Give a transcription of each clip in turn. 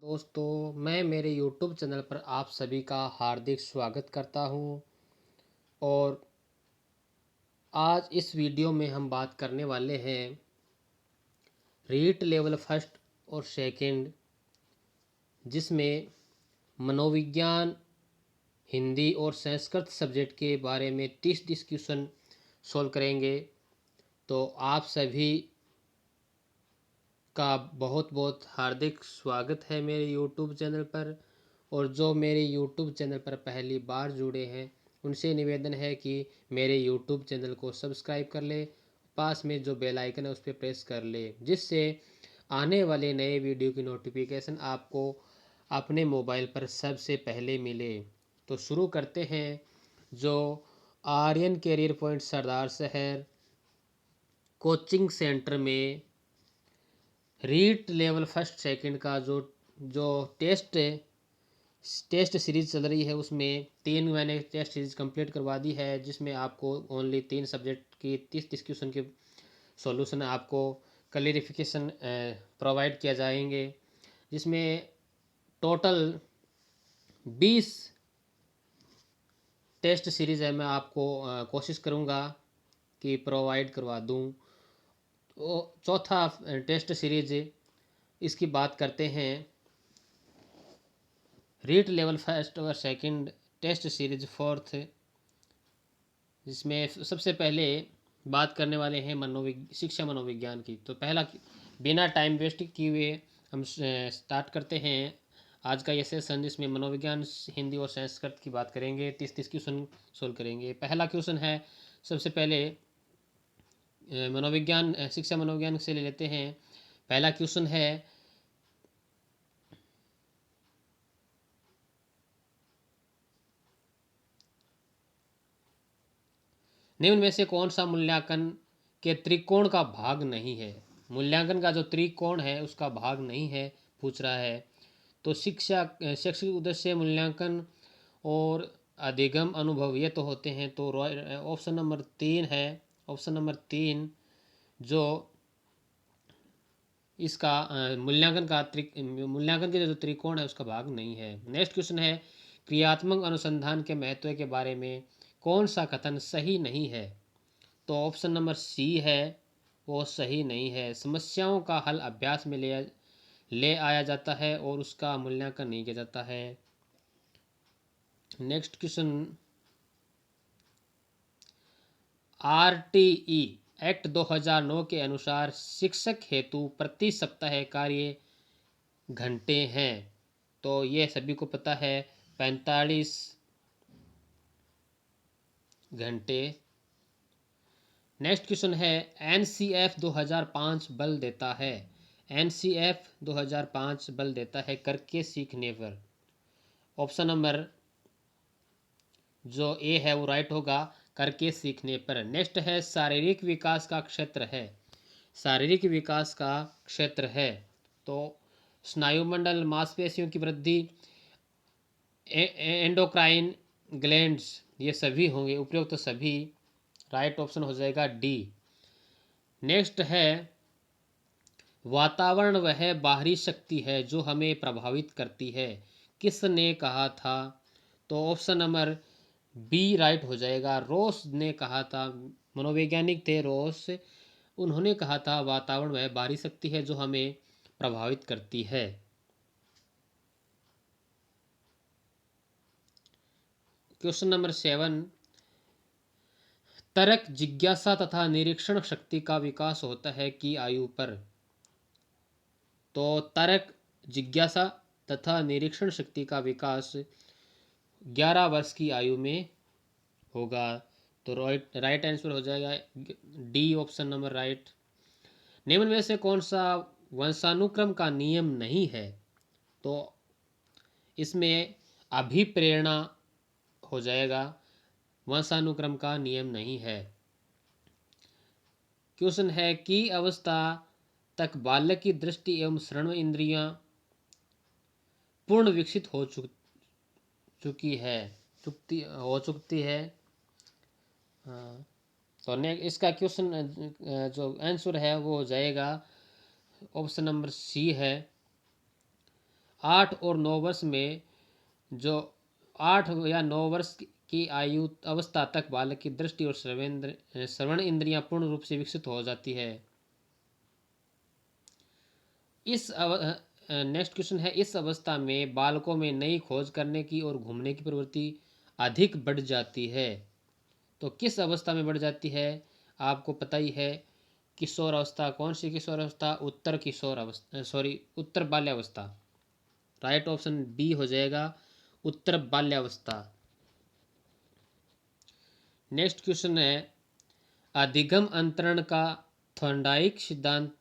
दोस्तों, मैं मेरे YouTube चैनल पर आप सभी का हार्दिक स्वागत करता हूं। और आज इस वीडियो में हम बात करने वाले हैं रीट लेवल फर्स्ट और सेकंड, जिसमें मनोविज्ञान, हिंदी और संस्कृत सब्जेक्ट के बारे में 30 डिस्कशन सॉल्व करेंगे। तो आप सभी का बहुत बहुत हार्दिक स्वागत है मेरे YouTube चैनल पर। और जो मेरे YouTube चैनल पर पहली बार जुड़े हैं, उनसे निवेदन है कि मेरे YouTube चैनल को सब्सक्राइब कर ले, पास में जो बेल आइकन है उस पर प्रेस कर ले, जिससे आने वाले नए वीडियो की नोटिफिकेशन आपको अपने मोबाइल पर सबसे पहले मिले। तो शुरू करते हैं। जो आर्यन कैरियर पॉइंट सरदार शहर कोचिंग सेंटर में रीट लेवल फर्स्ट सेकंड का जो जो टेस्ट टेस्ट सीरीज़ चल रही है, उसमें 3 मैंने टेस्ट सीरीज़ कंप्लीट करवा दी है, जिसमें आपको ओनली 3 सब्जेक्ट की 30 डिस्कशन के सॉल्यूशन आपको क्लियरिफिकेशन प्रोवाइड किया जाएंगे, जिसमें टोटल 20 टेस्ट सीरीज़ है। मैं आपको कोशिश करूंगा कि प्रोवाइड करवा दूं। तो चौथा टेस्ट सीरीज इसकी बात करते हैं। रीट लेवल फर्स्ट और सेकंड टेस्ट सीरीज फोर्थ, जिसमें सबसे पहले बात करने वाले हैं शिक्षा मनोविज्ञान की। तो पहला, बिना टाइम वेस्ट किए हुए हम स्टार्ट करते हैं आज का ये सेशन, जिसमें मनोविज्ञान, हिंदी और संस्कृत की बात करेंगे। 30 क्वेश्चन सोल्व करेंगे। पहला क्वेश्चन है, सबसे पहले मनोविज्ञान शिक्षा मनोविज्ञान से ले लेते हैं। पहला क्वेश्चन है, निम्न में से कौन सा मूल्यांकन के त्रिकोण का भाग नहीं है। मूल्यांकन का जो त्रिकोण है उसका भाग नहीं है, पूछ रहा है। तो शैक्षिक उद्देश्य मूल्यांकन और अधिगम अनुभव ये तो होते हैं। तो ऑप्शन नंबर 3 है। ऑप्शन नंबर 3 जो इसका मूल्यांकन के जो त्रिकोण है उसका भाग नहीं है। नेक्स्ट क्वेश्चन है, क्रियात्मक अनुसंधान के महत्व के बारे में कौन सा कथन सही नहीं है। तो ऑप्शन नंबर सी है, वो सही नहीं है। समस्याओं का हल अभ्यास में ले आया जाता है और उसका मूल्यांकन नहीं किया जाता है। नेक्स्ट क्वेश्चन, आरटीई एक्ट 2009 के अनुसार शिक्षक हेतु प्रति सप्ताह कार्य घंटे हैं। तो ये सभी को पता है, 45 घंटे। नेक्स्ट क्वेश्चन है, एनसीएफ 2005 बल देता है। एनसीएफ 2005 बल देता है करके सीखने पर। ऑप्शन नंबर जो ए है वो राइट होगा, करके सीखने पर। नेक्स्ट है, शारीरिक विकास का क्षेत्र है। शारीरिक विकास का क्षेत्र है तो स्नायुमंडल, मांसपेशियों की वृद्धि, एंडोक्राइन ग्लैंड्स, ये सभी होंगे। उपयुक्त सभी राइट ऑप्शन हो जाएगा डी। नेक्स्ट है, वातावरण वह बाहरी शक्ति है जो हमें प्रभावित करती है, किसने कहा था। तो ऑप्शन नंबर बी राइट हो जाएगा, रोस ने कहा था। मनोवैज्ञानिक थे रोस, उन्होंने कहा था वातावरण वह बाहरी शक्ति है जो हमें प्रभावित करती है। क्वेश्चन नंबर 7, तर्क, जिज्ञासा तथा निरीक्षण शक्ति का विकास होता है की आयु पर। तो तर्क, जिज्ञासा तथा निरीक्षण शक्ति का विकास 11 वर्ष की आयु में होगा। तो राइट आंसर हो जाएगा डी, ऑप्शन नंबर राइट। निम्न में से कौन सा वंशानुक्रम का नियम नहीं है। तो इसमें अभिप्रेरणा हो जाएगा, वंशानुक्रम का नियम नहीं है। क्वेश्चन है, की अवस्था तक बालक की दृष्टि एवं श्रवण इंद्रियां पूर्ण विकसित हो चुकी है चुकती है। हाँ, तो इसका क्वेश्चन जो आंसर है वो हो जाएगा ऑप्शन नंबर सी है, 8 और 9 वर्ष में जो 8 या 9 वर्ष की आयु अवस्था तक बालक की दृष्टि और श्रवण इंद्रियां पूर्ण रूप से विकसित हो जाती है। नेक्स्ट क्वेश्चन है, इस अवस्था में बालकों में नई खोज करने की और घूमने की प्रवृत्ति अधिक बढ़ जाती है। तो किस अवस्था में बढ़ जाती है? आपको पता ही है, किशोर अवस्था। कौन सी किशोर अवस्था? उत्तर किशोर अवस्था, सॉरी उत्तर बाल्यावस्था। राइट ऑप्शन बी हो जाएगा, उत्तर बाल्यावस्था। नेक्स्ट क्वेश्चन है, अधिगम अंतरण का थॉर्नडाइक सिद्धांत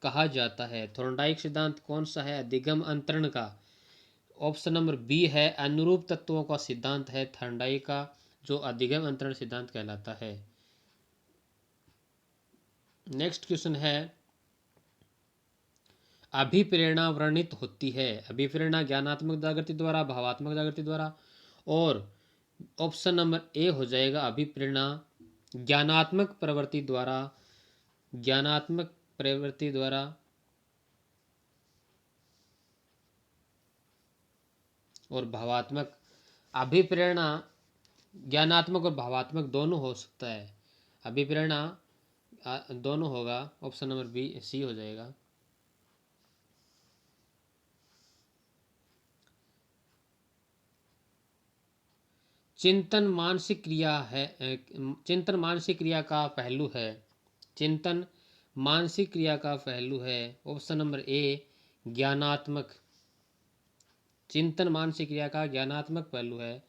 कहा जाता है। थॉर्नडाइक सिद्धांत कौन सा है अधिगम अंतरण का? ऑप्शन नंबर बी है, अनुरूप तत्वों का सिद्धांत है थॉर्नडाइक का, जो अधिगम अंतरण सिद्धांत कहलाता है। नेक्स्ट क्वेश्चन है, अभिप्रेरणा वर्णित होती है। अभिप्रेरणा ज्ञानात्मक जागृति द्वारा, भावात्मक जागृति द्वारा, और ऑप्शन नंबर ए हो जाएगा, अभिप्रेरणा ज्ञानात्मक प्रवृत्ति द्वारा, ज्ञानात्मक प्रवृत्ति द्वारा और भावात्मक। अभिप्रेरणा ज्ञानात्मक और भावात्मक दोनों हो सकता है। अभिप्रेरणा दोनों होगा, ऑप्शन नंबर बी सी हो जाएगा। चिंतन मानसिक क्रिया है, चिंतन मानसिक क्रिया का पहलू है। चिंतन मानसिक क्रिया का पहलू है, ऑप्शन नंबर ए ज्ञानात्मक। चिंतन मानसिक क्रिया का ज्ञानात्मक पहलू है।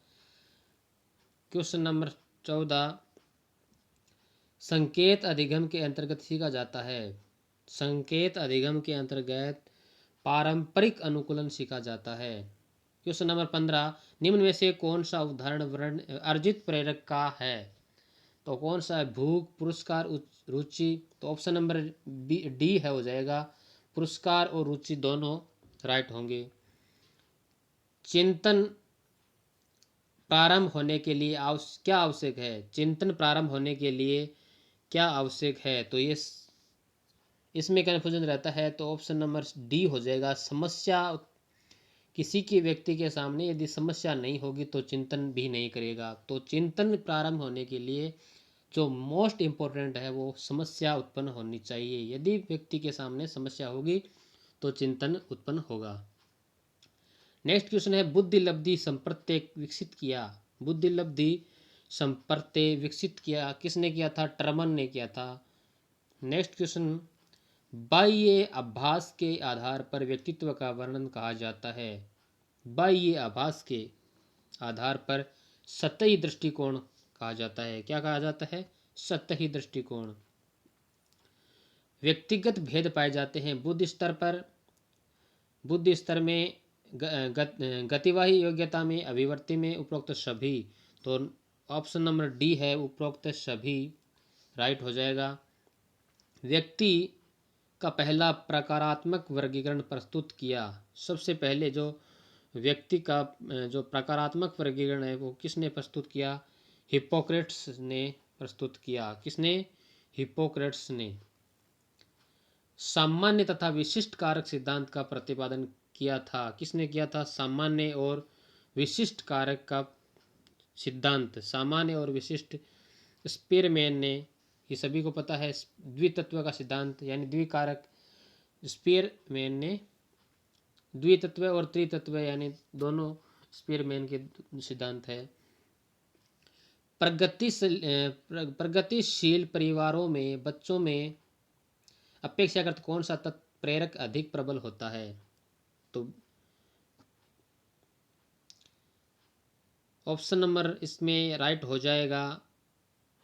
क्वेश्चन नंबर 14, संकेत अधिगम के अंतर्गत सीखा जाता है। संकेत अधिगम के अंतर्गत पारंपरिक अनुकूलन सीखा जाता है। क्वेश्चन नंबर 15, निम्न में से कौन सा उदाहरण वर्ण अर्जित प्रेरक का है? तो कौन सा है? भूख, पुरस्कार, रुचि। तो ऑप्शन नंबर बी डी है हो जाएगा, पुरस्कार और रुचि दोनों राइट होंगे। चिंतन प्रारंभ होने के लिए क्या आवश्यक है? चिंतन प्रारंभ होने के लिए क्या आवश्यक है? तो ये इसमें कन्फ्यूजन रहता है, तो ऑप्शन नंबर डी हो जाएगा, समस्या। किसी के व्यक्ति के सामने यदि समस्या नहीं होगी तो चिंतन भी नहीं करेगा। तो चिंतन प्रारंभ होने के लिए जो मोस्ट इम्पोर्टेंट है वो समस्या उत्पन्न होनी चाहिए। यदि व्यक्ति के सामने समस्या होगी तो चिंतन उत्पन्न होगा। नेक्स्ट क्वेश्चन है, बुद्धि लब्धि संप्रत्यय विकसित किया। बुद्धि लब्धि संप्रत्यय विकसित किया किसने किया था? टर्मन ने किया था। नेक्स्ट क्वेश्चन, बाह्य आभास के आधार पर व्यक्तित्व का वर्णन कहा जाता है। बाह्य आभास के आधार पर सतही दृष्टिकोण कहा जाता है। क्या कहा जाता है? सतही दृष्टिकोण। व्यक्तिगत भेद पाए जाते हैं बुद्धि स्तर पर। बुद्धि स्तर में गतिवाही योग्यता में, अभिवृत्ति में, उपरोक्त सभी। तो ऑप्शन नंबर डी है, उपरोक्त सभी राइट हो जाएगा। व्यक्ति का पहला प्रकारात्मक वर्गीकरण प्रस्तुत किया। सबसे पहले जो व्यक्ति का जो प्रकारात्मक वर्गीकरण है वो किसने प्रस्तुत किया? हिप्पोक्रेट्स ने प्रस्तुत किया। किसने? हिप्पोक्रेट्स ने। सामान्य तथा विशिष्ट कारक सिद्धांत का प्रतिपादन किया था। किसने किया था? सामान्य और विशिष्ट कारक का सिद्धांत, सामान्य और विशिष्ट, स्पीयरमैन ने। ये सभी को पता है, द्वितत्व का सिद्धांत यानी द्विकारक, स्पीयरमैन ने। द्वितत्व और त्रितत्व यानी दोनों स्पीयरमैन के सिद्धांत है। प्रगतिशील परिवारों में बच्चों में अपेक्षाकृत कौन सा तत्व प्रेरक अधिक प्रबल होता है? तो ऑप्शन नंबर इसमें राइट हो जाएगा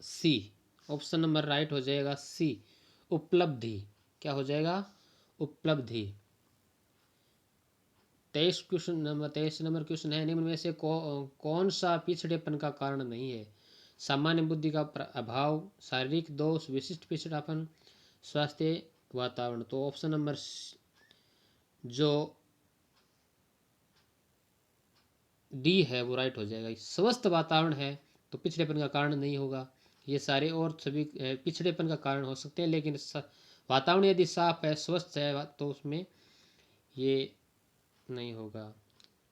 सी। ऑप्शन नंबर राइट हो जाएगा सी, उपलब्धि। क्या हो जाएगा? उपलब्धि। 23 नंबर क्वेश्चन है, निम्न में से कौन सा पिछड़ेपन का कारण नहीं है? सामान्य बुद्धि का अभाव, शारीरिक दोष, विशिष्ट पिछड़ापन, स्वास्थ्य, वातावरण। तो ऑप्शन नंबर जो डी है वो राइट हो जाएगा। स्वस्थ वातावरण है तो पिछड़ेपन का कारण नहीं होगा। ये सारे और सभी पिछड़ेपन का कारण हो सकते हैं, लेकिन वातावरण यदि साफ है, स्वस्थ है, तो उसमें ये नहीं होगा।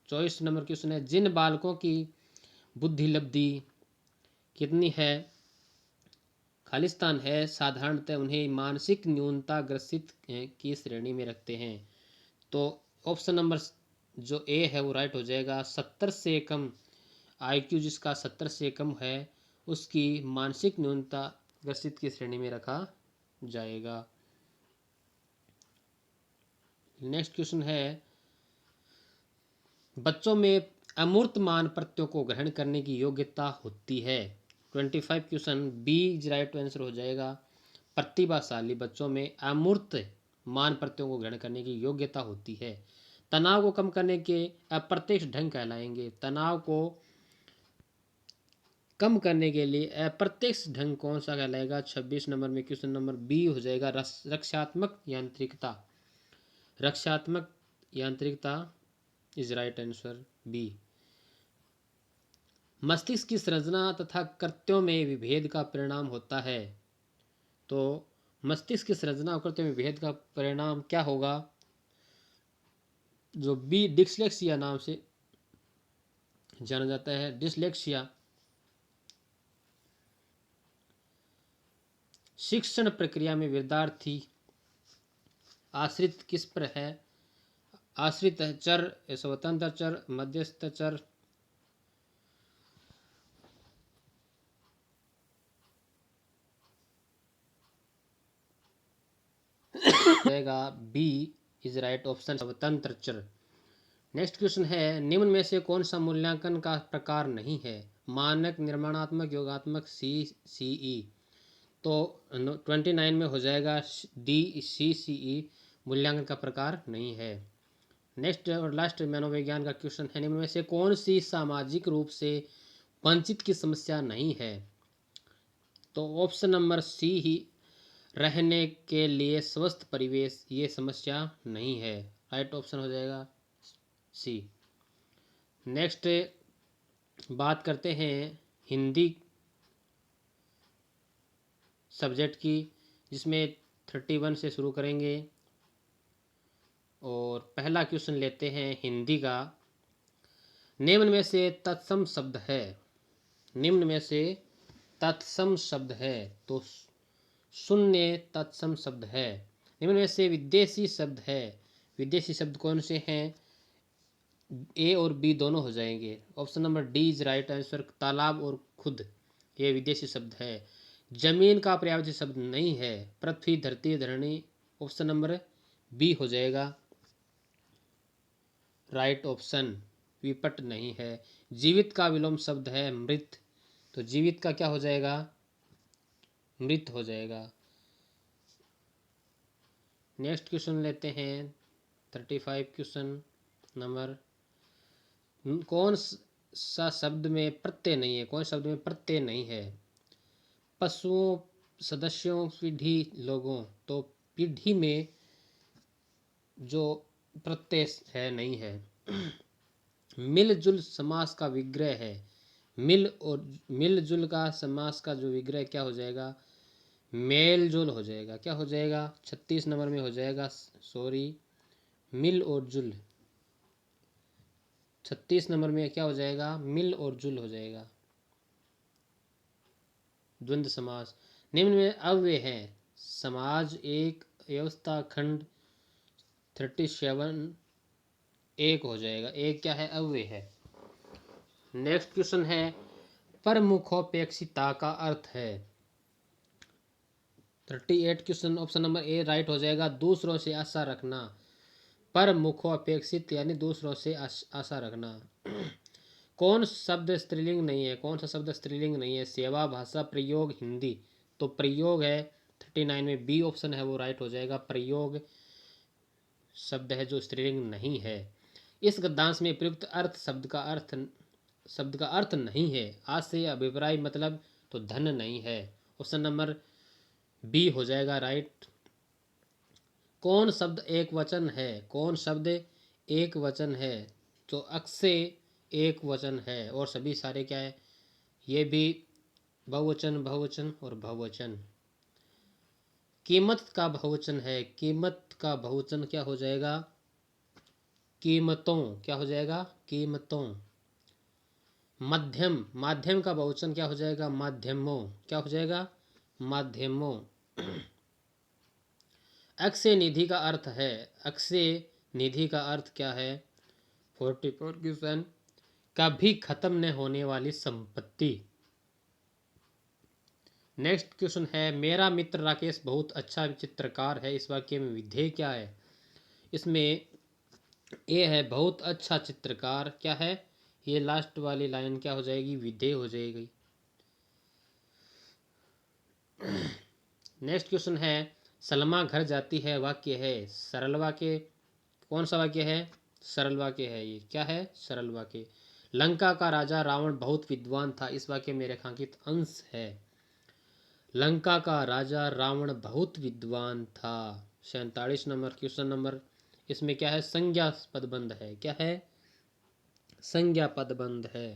24 नंबर क्वेश्चन है, जिन बालकों की बुद्धि लब्धि कितनी है, खालिस्तान है, साधारणतः उन्हें मानसिक न्यूनता ग्रसित की श्रेणी में रखते हैं। तो ऑप्शन नंबर जो ए है वो राइट हो जाएगा। 70 से कम आईक्यू जिसका 70 से कम है उसकी मानसिक न्यूनता ग्रसित की श्रेणी में रखा जाएगा। नेक्स्ट क्वेश्चन है, बच्चों में अमूर्तमान प्रत्ययों को ग्रहण करने की योग्यता होती है। 25 question B is right answer हो जाएगा। प्रतिभाशाली बच्चों में अमूर्त मान प्रत्ययों को ग्रहण करने की योग्यता होती है। तनाव को कम करने के अप्रत्यक्ष ढंग कहलाएंगे। तनाव को कम करने के लिए अप्रत्यक्ष ढंग कौन सा कहलाएगा? 26 नंबर में क्वेश्चन नंबर बी हो जाएगा, रक्षात्मक यांत्रिकता। रक्षात्मक यांत्रिकता इज राइट आंसर बी। मस्तिष्क की संरचना तथा कृत्यों में विभेद का परिणाम होता है। तो मस्तिष्क की संरचना और कृत्यों में विभेद का परिणाम क्या होगा? जो बी डिस्लेक्सिया नाम से जाना जाता है। डिस्लेक्सिया शिक्षण प्रक्रिया में विद्यार्थी आश्रित किस पर है? आश्रित चर, स्वतंत्र चर, मध्यस्थ चर, जाएगा बी इज राइट ऑप्शन, स्वतंत्र चर। नेक्स्ट क्वेश्चन है, निम्न में से कौन सा मूल्यांकन का प्रकार नहीं है? मानक, निर्माणात्मक, योगात्मक, CCE। तो 29 में हो जाएगा डी CCE मूल्यांकन का प्रकार नहीं है। नेक्स्ट और लास्ट मनोविज्ञान का क्वेश्चन है, निम्न में से कौन सी सामाजिक रूप से वंचित की समस्या नहीं है? तो ऑप्शन नंबर सी ही, रहने के लिए स्वस्थ परिवेश, ये समस्या नहीं है। राइट ऑप्शन हो जाएगा सी। नेक्स्ट बात करते हैं हिंदी सब्जेक्ट की, जिसमें 31 से शुरू करेंगे। और पहला क्वेश्चन लेते हैं हिंदी का। निम्न में से तत्सम शब्द है। निम्न में से तत्सम शब्द है। तो शून्य तत्सम शब्द है। निम्न में से विदेशी शब्द है। विदेशी शब्द कौन से हैं? ए और बी दोनों हो जाएंगे। Option number D is right answer. तालाब और खुद, ये विदेशी शब्द है। जमीन का पर्यायवाची शब्द नहीं है। पृथ्वी, धरती, धरणी, ऑप्शन नंबर बी हो जाएगा राइट ऑप्शन। विपट नहीं है। जीवित का विलोम शब्द है मृत। तो जीवित का क्या हो जाएगा? मृत हो जाएगा। नेक्स्ट क्वेश्चन लेते हैं 35 क्वेश्चन नंबर, कौन सा शब्द में प्रत्यय नहीं है? कौन शब्द में प्रत्यय नहीं है? पशुओं, सदस्यों, पीढ़ी, लोगों। तो पीढ़ी में जो प्रत्यय है नहीं है। मिलजुल समास का विग्रह है। मिलजुल का समास का जो विग्रह क्या हो जाएगा? मेलजुल हो जाएगा। क्या हो जाएगा? 36 नंबर में हो जाएगा, सॉरी, मिल और जुल। 36 नंबर में क्या हो जाएगा? मिल और जुल हो जाएगा। द्वंद्व समास। निम्न में अव्यय है। समाज, एक, व्यवस्था, खंड। 37 एक हो जाएगा। एक क्या है? अव्यय है। नेक्स्ट क्वेश्चन है, परमुखोपेक्षिता का अर्थ है। 38 question option number A right हो जाएगा। दूसरों से आशा रखना। परमुखोपेक्षित यानी दूसरों से आशा रखना। कौन शब्द स्त्रीलिंग नहीं है? कौन सा शब्द स्त्रीलिंग नहीं है? सेवा, भाषा, प्रयोग, हिंदी। तो प्रयोग है। 39 में बी ऑप्शन है वो राइट हो जाएगा। प्रयोग शब्द है जो स्त्रीलिंग नहीं है। इस गद्यांश में प्रयुक्त अर्थ शब्द का अर्थ नहीं है। आज से अभिप्राय मतलब तो धन नहीं है। ऑप्शन नंबर बी हो जाएगा राइट। कौन शब्द एक वचन है? कौन शब्द एक वचन है? तो अक्षय एक वचन है और सभी सारे क्या है? ये भी बहुवचन, बहुवचन और बहुवचन। कीमत का बहुवचन है। कीमत का बहुवचन क्या हो जाएगा? कीमतों, क्या हो जाएगा? कीमतों। मध्यम, माध्यम का बहुवचन क्या हो जाएगा? माध्यमों, क्या हो जाएगा? माध्यमों। अक्षय निधि का अर्थ है, अक्षय निधि का अर्थ क्या है? 44 क्वेश्चन, कभी खत्म न होने वाली संपत्ति। नेक्स्ट क्वेश्चन है, मेरा मित्र राकेश बहुत अच्छा चित्रकार है, इस वाक्य में विधेय क्या है? इसमें ए है बहुत अच्छा चित्रकार, क्या है? ये लास्ट वाली लाइन क्या हो जाएगी? विधेय हो जाएगी। नेक्स्ट क्वेश्चन है, सलमा घर जाती है, वाक्य है सरल वाक्य। कौन सा वाक्य है? सरल वाक्य है। ये क्या है? सरल वाक्य। लंका का राजा रावण बहुत विद्वान था, इस वाक्य में रेखांकित अंश है। लंका का राजा रावण बहुत विद्वान था। 47 नंबर क्वेश्चन नंबर, इसमें क्या है? संज्ञा पदबंध है, क्या है? संज्ञा पदबंध है।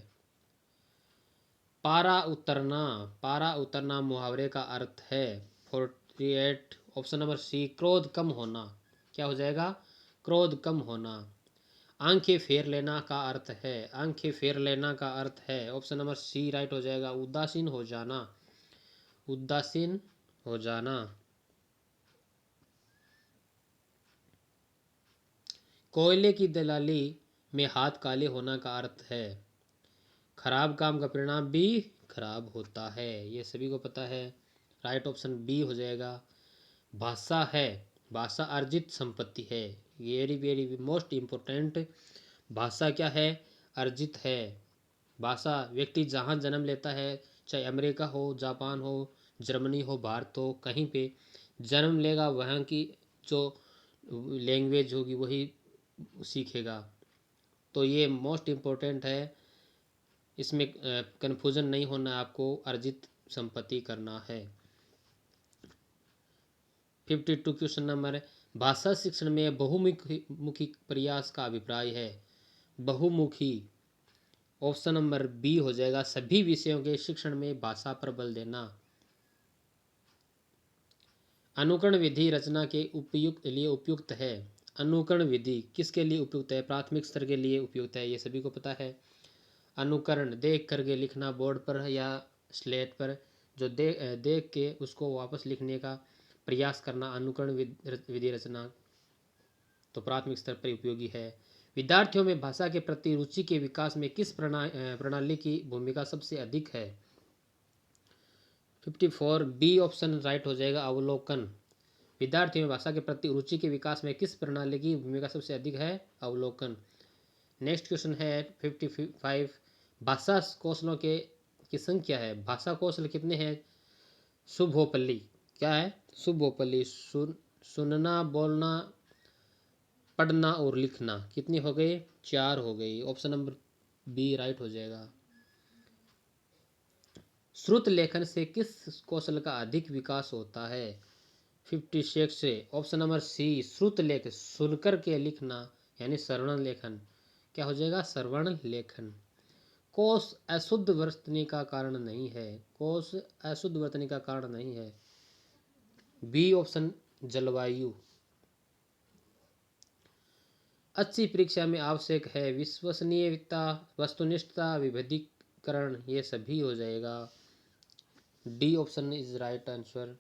पारा उतरना, पारा उतरना मुहावरे का अर्थ है। 48 ऑप्शन नंबर सी, क्रोध कम होना, क्या हो जाएगा? क्रोध कम होना। आंखें फेर लेना का अर्थ है, आंखें फेर लेना का अर्थ है ऑप्शन नंबर सी राइट हो जाएगा, उदासीन हो जाना, उदासीन हो जाना। कोयले की दलाली में हाथ काले होना का अर्थ है, खराब काम का परिणाम भी खराब होता है, ये सभी को पता है। राइट ऑप्शन बी हो जाएगा। भाषा है, भाषा अर्जित संपत्ति है, वेरी वेरी मोस्ट इम्पोर्टेंट। भाषा क्या है? अर्जित है। भाषा व्यक्ति जहाँ जन्म लेता है, चाहे अमेरिका हो, जापान हो, जर्मनी हो, भारत हो, कहीं पे जन्म लेगा, वहाँ की जो लैंग्वेज होगी वही सीखेगा। तो ये मोस्ट इम्पोर्टेंट है, इसमें कन्फ्यूजन नहीं होना, आपको अर्जित संपत्ति करना है। 52 क्वेश्चन नंबर, भाषा शिक्षण में बहुमुखी प्रयास का अभिप्राय है। बहुमुखी ऑप्शन नंबर बी हो जाएगा, सभी विषयों के शिक्षण में भाषा पर बल देना। अनुकरण विधि रचना के लिए उपयुक्त है। अनुकरण विधि किसके लिए उपयुक्त है? प्राथमिक स्तर के लिए उपयुक्त है, ये सभी को पता है। अनुकरण देख करके लिखना बोर्ड पर या स्लेट पर, जो देख के उसको वापस लिखने का प्रयास करना, अनुकरण विधि रचना तो प्राथमिक स्तर पर उपयोगी है। विद्यार्थियों में भाषा के प्रति रुचि के विकास में किस प्रणाली की भूमिका सबसे अधिक है? 54 बी ऑप्शन राइट हो जाएगा, अवलोकन। विद्यार्थियों में भाषा के प्रति रुचि के विकास में किस प्रणाली की भूमिका सबसे अधिक है? अवलोकन। नेक्स्ट क्वेश्चन है 55, भाषा कौशलों के की संख्या है, भाषा कौशल कितने हैं? शुभोपल्ली, क्या है? शुभोपल्ली, सुनना, बोलना, पढ़ना और लिखना, कितनी हो गई? 4 हो गई, ऑप्शन नंबर बी राइट हो जाएगा। श्रुत लेखन से किस कौशल का अधिक विकास होता है? 56 से ऑप्शन नंबर सी, श्रुत लेख, सुनकर के लिखना, यानी श्रवण लेखन, क्या हो जाएगा? श्रवण लेखन। कोश अशुद्ध वर्तनी का कारण नहीं है, कोश अशुद्ध वर्तनी का कारण नहीं है, बी ऑप्शन जलवायु। अच्छी परीक्षा में आवश्यक है विश्वसनीयता, वस्तुनिष्ठता, विभेदीकरण, ये सभी हो जाएगा, D option is right answer.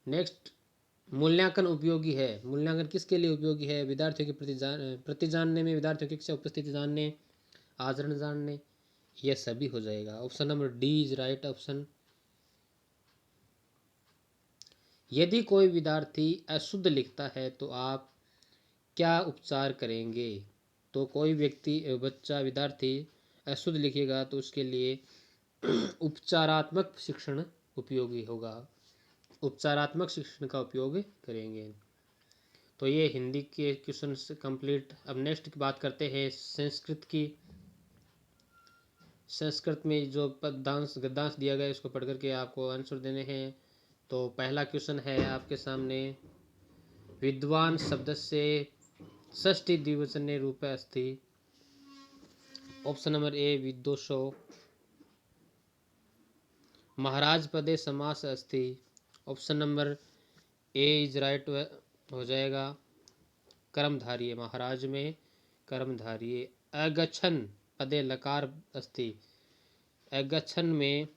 Next, मूल्यांकन उपयोगी है, मूल्यांकन किसके लिए उपयोगी है? विद्यार्थियों के प्रति जानने में, विद्यार्थियों की इच्छा उपस्थिति जानने, आचरण जानने, यह सभी हो जाएगा, option number D is right option. यदि कोई विद्यार्थी अशुद्ध लिखता है तो आप क्या उपचार करेंगे? तो कोई व्यक्ति बच्चा विद्यार्थी अशुद्ध लिखेगा तो उसके लिए उपचारात्मक शिक्षण उपयोगी होगा, उपचारात्मक शिक्षण का उपयोग करेंगे। तो ये हिंदी के क्वेश्चन कंप्लीट। अब नेक्स्ट की बात करते हैं संस्कृत की। संस्कृत में जो पद्यांश गद्यांश दिया गया है उसको पढ़ करके आपको आंसर देने हैं। तो पहला क्वेश्चन है आपके सामने, विद्वान शब्द से षष्ठी द्विवचने रूपे अस्ति, ऑप्शन नंबर ए विदुषो। महाराज पदे समास अस्ति, option number A is right हो जाएगा। कर्मधारय महाराज में कर्मधारय। अगच्छन् पदे लकार अस्ति। अगच्छन् में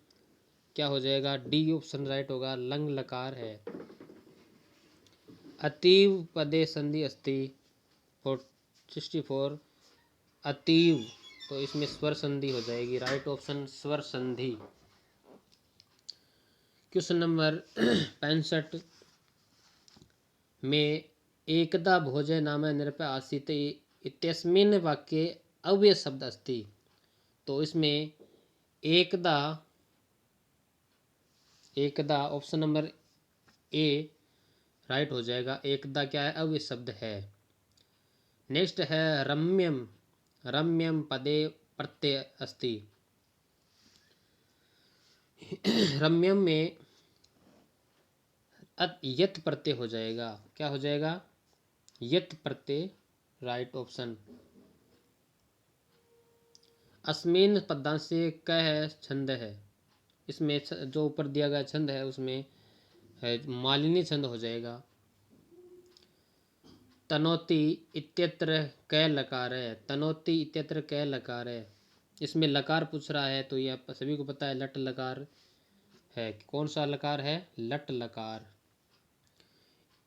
क्या हो जाएगा, डी ऑप्शन राइट होगा, लंग लकार है। अतीव पदे संधि अस्ति 64 अतीव, तो इसमें स्वर संधि हो जाएगी, राइट ऑप्शन स्वर संधि। क्वेश्चन नंबर 65 में एकदा भोजे नाम निरपय आसीत् इत्यस्मिन् वाक्ये अव्यय शब्द अस्ति। तो इसमें एकदा एकदा ऑप्शन नंबर ए राइट हो जाएगा। एकदा क्या है, अव्यय शब्द है। नेक्स्ट है रम्यम। रम्यम पदे प्रत्यय अस्ति। रम्यम में यत प्रत्यय हो जाएगा। क्या हो जाएगा, यत प्रत्यय, राइट ऑप्शन। अस्मिन पदांश से क है छंद है। इसमें जो ऊपर दिया गया छंद है उसमें है मालिनी छंद हो जाएगा। तनोति इत्यत्र क लकार है। तनोति इत्यत्र क लकार है। इसमें लकार पूछ रहा है तो ये आप सभी को पता है लट लकार है। कौन सा लकार है, लट लकार।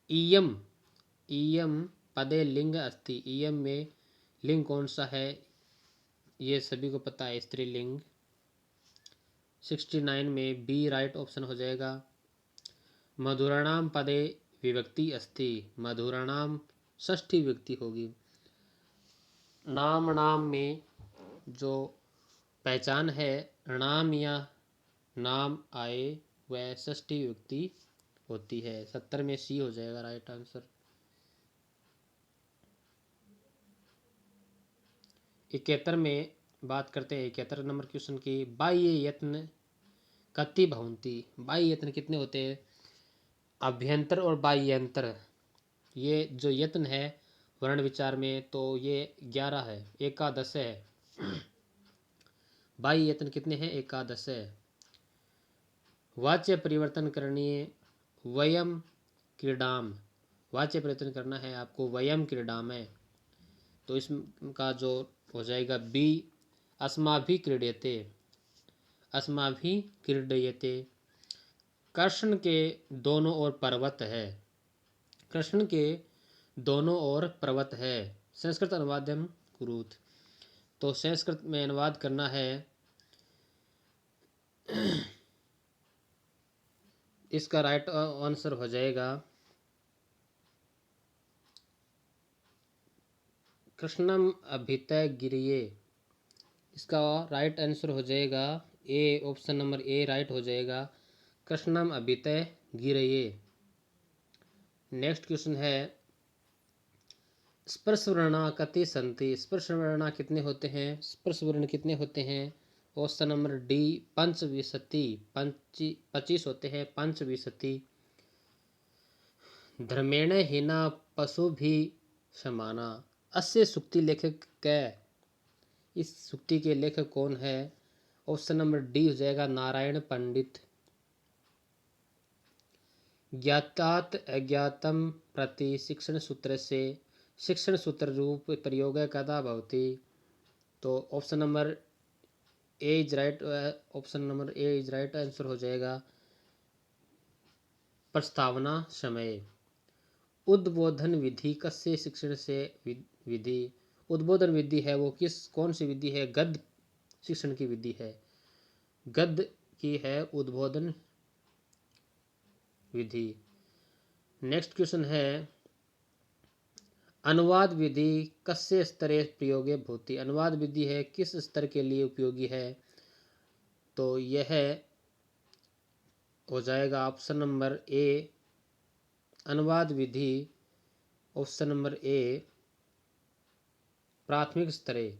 इयम, इयम पदे लिंग अस्ति। इयम में लिंग कौन सा है, ये सभी को पता है, स्त्रीलिंग। 69 में बी राइट ऑप्शन हो जाएगा। मधुराणाम पदे विभक्ति अस्ति। मधुराणाम षष्ठी विभक्ति होगी। नाम नाम में जो पहचान है, नाम या नाम आए वह षष्ठी विभक्ति होती है। 70 में सी हो जाएगा राइट आंसर। 71 में बात करते हैं 71 नंबर क्वेश्चन की। बाह्य यत्न कति भवन्ति। बाह्य यत्न कितने होते हैं, अभ्यंतर और बाह्यंतर। ये जो यत्न है वर्ण विचार में तो ये 11 है, एकादश है। बाह्य यत्न कितने हैं, एकादश है। वाच्य परिवर्तन करणीय वयम क्रीडाम। वाच्य परिवर्तन करना है आपको, वयम क्रीडाम है। तो इसका जो हो जाएगा बी अस्माभि क्रीड्यते। अस्माभि क्रीड्यते। कृष्ण के दोनों ओर पर्वत है। कृष्ण के दोनों ओर पर्वत है। संस्कृत अनुवादम कुरुत। तो संस्कृत में अनुवाद करना है। इसका राइट आंसर हो जाएगा कृष्णम अभितय गिरिये। इसका राइट आंसर हो जाएगा ए, ऑप्शन नंबर ए राइट हो जाएगा, कृष्णम अभितय गिरिये। नेक्स्ट क्वेश्चन है स्पर्श वर्णा कति संति। स्पर्श वर्णा कितने होते हैं, स्पर्श वर्ण कितने होते हैं, ऑप्शन नंबर डी पंचविंशति। 25 होते हैं, पंचविंशति। धर्मेण हीना पशु भी समाना। अस्य सुक्ति लेखक कै। इस सुक्ति के लेखक कौन है, ऑप्शन नंबर डी हो जाएगा, नारायण पंडित। ज्ञातात् अज्ञातम प्रति शिक्षण सूत्र से शिक्षण सूत्र रूप प्रयोग कदा भवति। तो option number A is right, option number A is right answer हो जाएगा, प्रस्तावना समय। उद्बोधन विधि कस्य शिक्षण से विधि। उद्बोधन विधि है वो कौन सी विधि है, गद्य शिक्षण की विधि है। गद्य की है उद्बोधन विधि। नेक्स्ट क्वेश्चन है अनुवाद विधि कस्य स्तरे प्रयोगे भवति। अनुवाद विधि है किस स्तर के लिए उपयोगी है। तो यह हो जाएगा ऑप्शन नंबर ए, अनुवाद विधि ऑप्शन नंबर ए प्राथमिक स्तरे।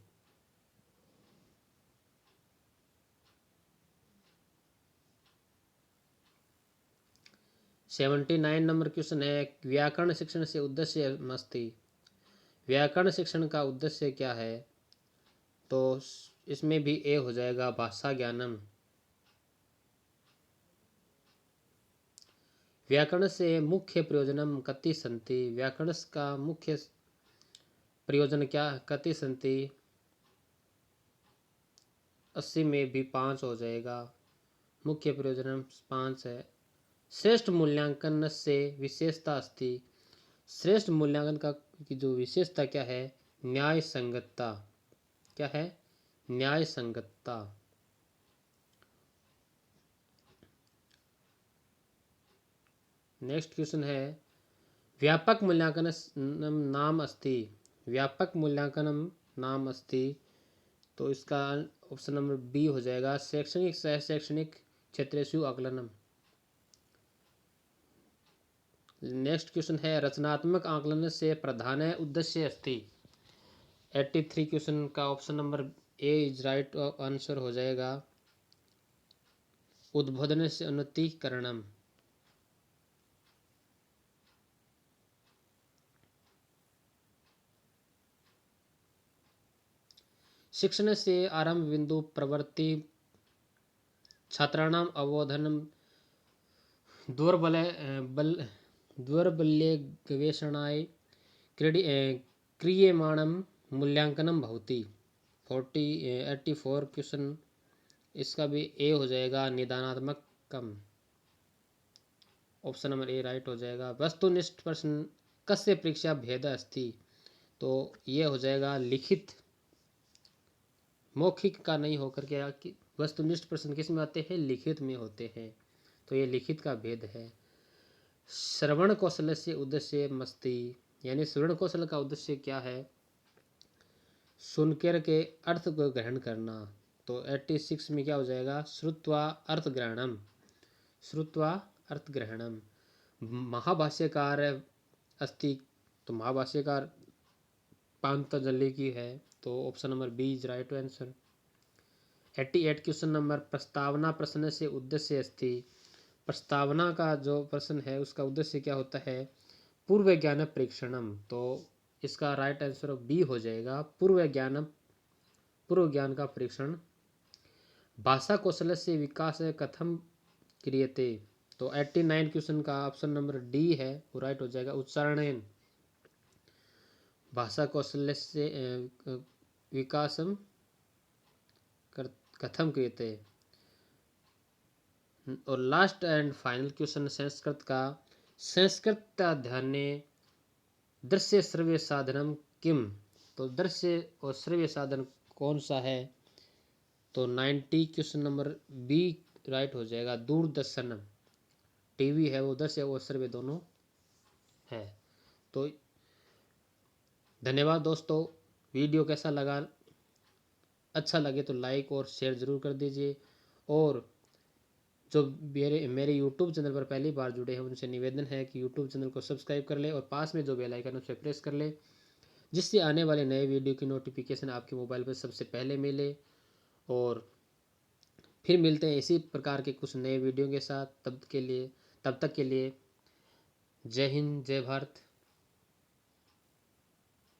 सेवेंटी 79 नंबर क्वेश्चन है व्याकरण शिक्षण से उद्देश्य मस्ती। व्याकरण शिक्षण का उद्देश्य क्या है, तो इसमें भी ए हो जाएगा, भाषा ज्ञानम। व्याकरण से मुख्य प्रयोजनम कति सन्ति। व्याकरण का मुख्य प्रयोजन क्या कति सन्ति। 80 में भी 5 हो जाएगा। मुख्य प्रयोजन 5 है। श्रेष्ठ मूल्यांकन से विशेषता अस्ति। श्रेष्ठ मूल्यांकन का की जो विशेषता क्या है, न्याय संगतता। क्या है, न्याय संगतता। नेक्स्ट क्वेश्चन है व्यापक मूल्यांकन नाम अस्ति। व्यापक मूल्यांकन नाम अस्ति, तो इसका ऑप्शन नंबर बी हो जाएगा, शैक्षणिक सह शैक्षणिक क्षेत्रेषु आकलनम। नेक्स्ट क्वेश्चन है रचनात्मक आकलन से प्रधान उद्देश्य अस्ति। 83 क्वेश्चन का option number A is right answer हो जाएगा, उद्बोधन से उन्नतीकरणम। शिक्षण से आरंभ बिंदु प्रवृत्ति छात्राणाम अवबोधनम दौर्बल्ये गवेषणाय क्रियमाणम मूल्यांकनम भवति। 84 क्वेश्चन, इसका भी ए हो जाएगा, निदानात्मक कम। ऑप्शन नंबर ए राइट हो जाएगा। वस्तुनिष्ठ प्रश्न कस्य परीक्षा भेद अस्ति, तो ये हो जाएगा लिखित, मौखिक का नहीं होकर के वस्तुनिष्ठ प्रश्न किस में आते हैं, लिखित में होते हैं, तो ये लिखित का भेद है। श्रवण कौशल से उद्देश्य मस्ती, यानी श्रवण कौशल का उद्देश्य क्या है, सुनकर के अर्थ को ग्रहण करना, तो 86 में क्या हो जाएगा, श्रुत्वा अर्थ ग्रहणम। श्रुत्वा अर्थ ग्रहणम। महाभाष्यकार अस्ति, तो महाभाष्यकार पांतजलि की है, तो option number B is right answer. 88 question number प्रस्तावना प्रश्न से उद्देश्य अस्ति। प्रस्तावना का जो प्रश्न है उसका उद्देश्य क्या होता है, पूर्व ज्ञान परीक्षणम, तो इसका राइट आंसर बी हो जाएगा, पूर्व ज्ञान का परीक्षण। भाषा कौशल से विकास कथम क्रियते, तो 89 क्वेश्चन का ऑप्शन नंबर डी है, वो राइट हो जाएगा, उच्चारणेन। भाषा कौशल्य से विकासम कथम क्रियते। और last and final question Sanskrit का, संस्कृत अध्ययने दृश्य श्रव्य साधनम किम, तो दृश्य और श्रव्य साधन कौन सा है, तो 90 क्वेश्चन नंबर बी राइट हो जाएगा, दूरदर्शन। टीवी है वो दृश्य और श्रव्य दोनों है। तो धन्यवाद दोस्तों, वीडियो कैसा लगा, अच्छा लगे तो लाइक और शेयर ज़रूर कर दीजिए, और जो मेरे YouTube चैनल पर पहली बार जुड़े हैं उनसे निवेदन है कि YouTube चैनल को सब्सक्राइब कर ले और पास में जो बेल आइकन उस पर प्रेस कर ले, जिससे आने वाले नए वीडियो की नोटिफिकेशन आपके मोबाइल पर सबसे पहले मिले। और फिर मिलते हैं इसी प्रकार के कुछ नए वीडियो के साथ, तब तक के लिए जय हिंद, जय भारत।